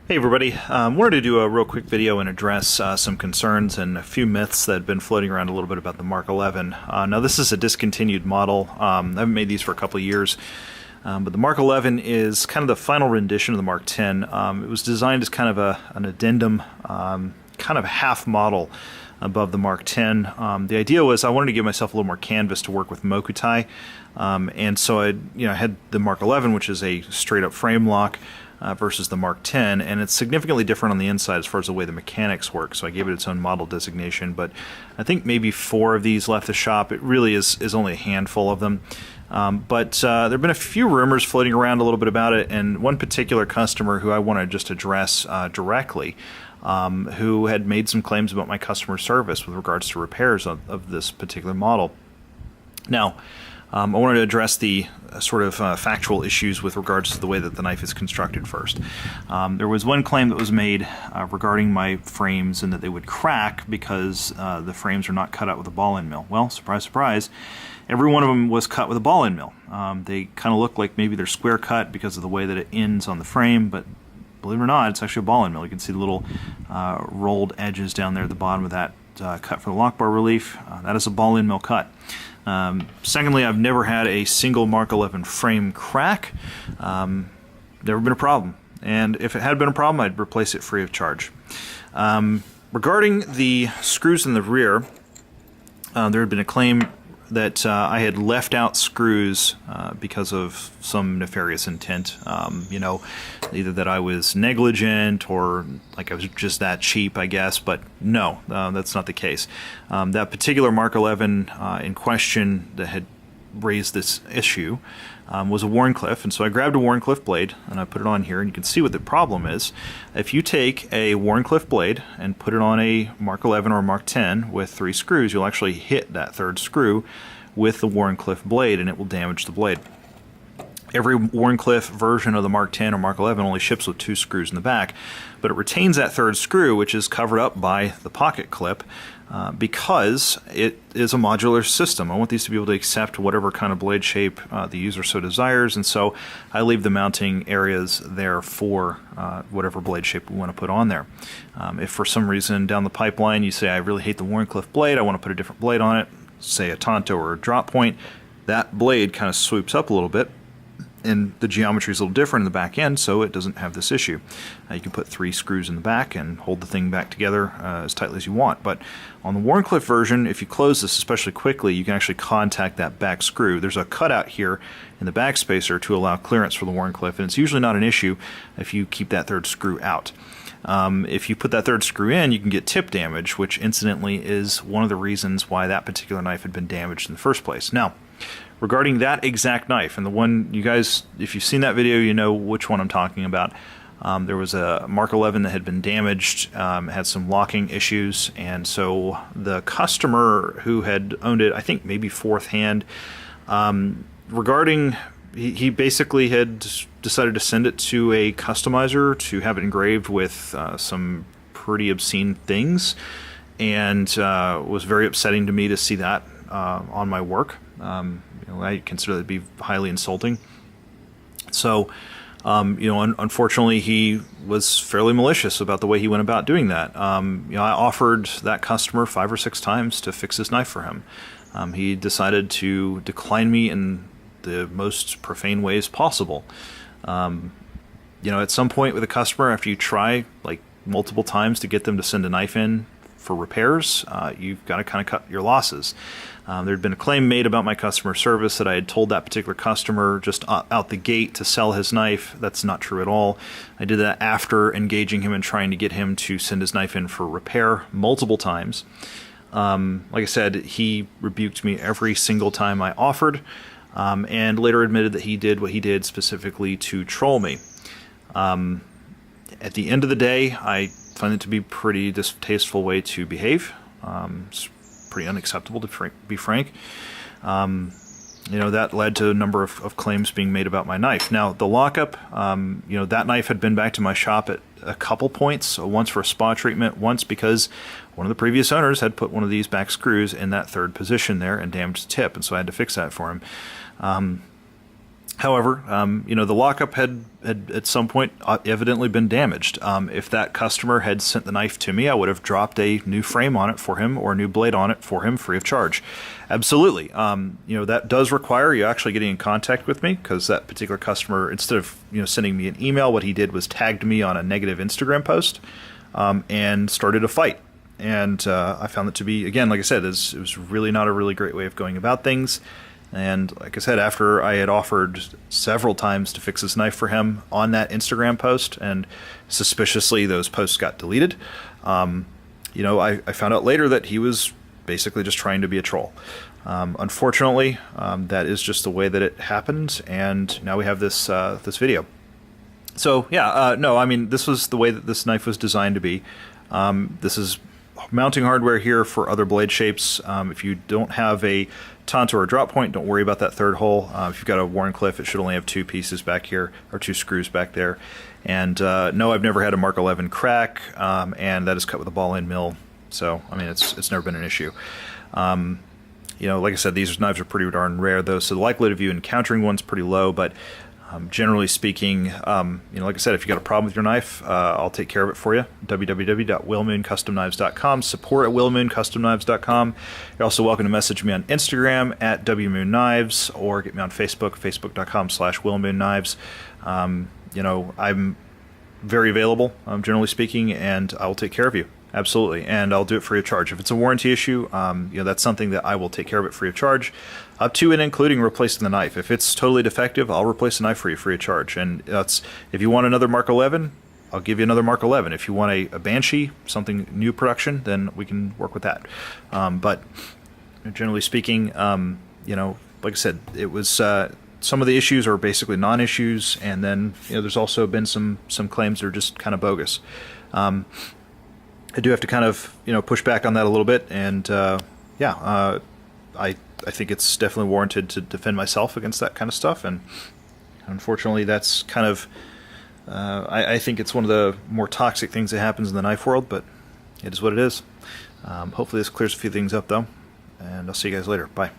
Hey everybody, wanted to do a real quick video and address some concerns and a few myths that have been floating around a little bit about the Mark 11. Now this is a discontinued model. I haven't made these for a couple of years, but the Mark 11 is kind of the final rendition of the Mark 10. It was designed as kind of an addendum, kind of half model above the Mark 10. The idea was I wanted to give myself a little more canvas to work with Mokutai, and so I had the Mark 11, which is a straight up frame lock, versus the Mark 10, and it's significantly different on the inside as far as the way the mechanics work, so I gave it its own model designation. But I think maybe 4 of these left the shop. It really is only a handful of them. But there have been a few rumors floating around a little bit about it, and one particular customer who I want to just address directly, who had made some claims about my customer service with regards to repairs of this particular model. Now, I wanted to address the sort of factual issues with regards to the way that the knife is constructed first. There was one claim that was made regarding my frames and that they would crack because the frames are not cut out with a ball-end mill. Well, surprise, surprise, every one of them was cut with a ball-end mill. They kind of look like maybe they're square cut because of the way that it ends on the frame, but believe it or not, it's actually a ball-end mill. You can see the little rolled edges down there at the bottom of that cut for the lock bar relief. That is a ball-end mill cut. Secondly, I've never had a single Mark 11 frame crack. Never been a problem. And if it had been a problem, I'd replace it free of charge. Regarding the screws in the rear, there had been a claim that I had left out screws because of some nefarious intent. Either that I was negligent or like I was just that cheap, I guess. But no, that's not the case. That particular Mark 11 in question that had raised this issue was a Wharncliffe, and so I grabbed a Wharncliffe blade and I put it on here, and you can see what the problem is. If you take a Wharncliffe blade and put it on a Mark 11 or a Mark 10 with 3 screws, you'll actually hit that 3rd screw with the Wharncliffe blade and it will damage the blade. Every Wharncliffe version of the Mark 10 or Mark 11 only ships with 2 screws in the back, but it retains that 3rd screw, which is covered up by the pocket clip, because it is a modular system. I want these to be able to accept whatever kind of blade shape the user so desires, and so I leave the mounting areas there for whatever blade shape we want to put on there. If for some reason down the pipeline you say, I really hate the Wharncliffe blade, I want to put a different blade on it, say a Tonto or a drop point, that blade kind of swoops up a little bit, and the geometry is a little different in the back end, so it doesn't have this issue. You can put 3 screws in the back and hold the thing back together as tightly as you want. But on the Wharncliffe version, if you close this especially quickly, you can actually contact that back screw. There's a cutout here in the back spacer to allow clearance for the Wharncliffe, and it's usually not an issue if you keep that 3rd screw out. If you put that 3rd screw in, you can get tip damage, which incidentally is one of the reasons why that particular knife had been damaged in the first place. Now, regarding that exact knife, and the one you guys, if you've seen that video, you know which one I'm talking about. There was a Mark 11 that had been damaged, had some locking issues, and so the customer who had owned it, I think maybe 4th hand, he basically had decided to send it to a customizer to have it engraved with some pretty obscene things, and was very upsetting to me to see that on my work. I consider that to be highly insulting. So, unfortunately, he was fairly malicious about the way he went about doing that. I offered that customer 5 or 6 times to fix this knife for him. He decided to decline me in the most profane ways possible. At some point with a customer, after you try like multiple times to get them to send a knife in for repairs, you've got to kind of cut your losses. There had been a claim made about my customer service that I had told that particular customer just out the gate to sell his knife. That's not true at all. I did that after engaging him and trying to get him to send his knife in for repair multiple times. Like I said, he rebuked me every single time I offered, and later admitted that he did what he did specifically to troll me. At the end of the day, I find it to be a pretty distasteful way to behave. It's pretty unacceptable, to be frank. That led to a number of claims being made about my knife. Now, the lockup, that knife had been back to my shop at a couple points, once for a spa treatment, once because one of the previous owners had put one of these back screws in that 3rd position there and damaged the tip, and so I had to fix that for him. However, the lockup had at some point evidently been damaged. If that customer had sent the knife to me, I would have dropped a new frame on it for him or a new blade on it for him free of charge. Absolutely. That does require you actually getting in contact with me, because that particular customer, instead of sending me an email, what he did was tagged me on a negative Instagram post and started a fight. And I found it to be, again, like I said, it was really not a really great way of going about things. And like I said, after I had offered several times to fix his knife for him on that Instagram post, and suspiciously those posts got deleted, I found out later that he was basically just trying to be a troll. Unfortunately, that is just the way that it happened, and now we have this video. So yeah, no, I mean, this was the way that this knife was designed to be. This is mounting hardware here for other blade shapes. If you don't have a taunt or a drop point, don't worry about that third hole. If you've got a Warncliffe, it should only have two pieces back here, or two screws back there. And no, I've never had a Mk11 crack, and that is cut with a ball-end mill. So, I mean, it's never been an issue. Like I said, these knives are pretty darn rare, though, so the likelihood of you encountering one's pretty low, but generally speaking, like I said, if you got a problem with your knife, I'll take care of it for you. www.willmooncustomknives.com, support@willmooncustomknives.com. You're also welcome to message me on Instagram at wmoonknives, or get me on Facebook, facebook.com/willmoonknives. I'm very available, generally speaking, and I will take care of you. Absolutely, and I'll do it free of charge. If it's a warranty issue, that's something that I will take care of it free of charge, up to and including replacing the knife. If it's totally defective, I'll replace the knife for you free of charge. And if you want another Mk11, I'll give you another Mk11. If you want a Banshee, something new production, then we can work with that. But generally speaking, like I said, it was some of the issues are basically non-issues, and then there's also been some claims that are just kind of bogus. I do have to kind of push back on that a little bit, and I think it's definitely warranted to defend myself against that kind of stuff. And unfortunately, that's kind of I think it's one of the more toxic things that happens in the knife world, but it is what it is. Hopefully this clears a few things up, though, and I'll see you guys later. Bye.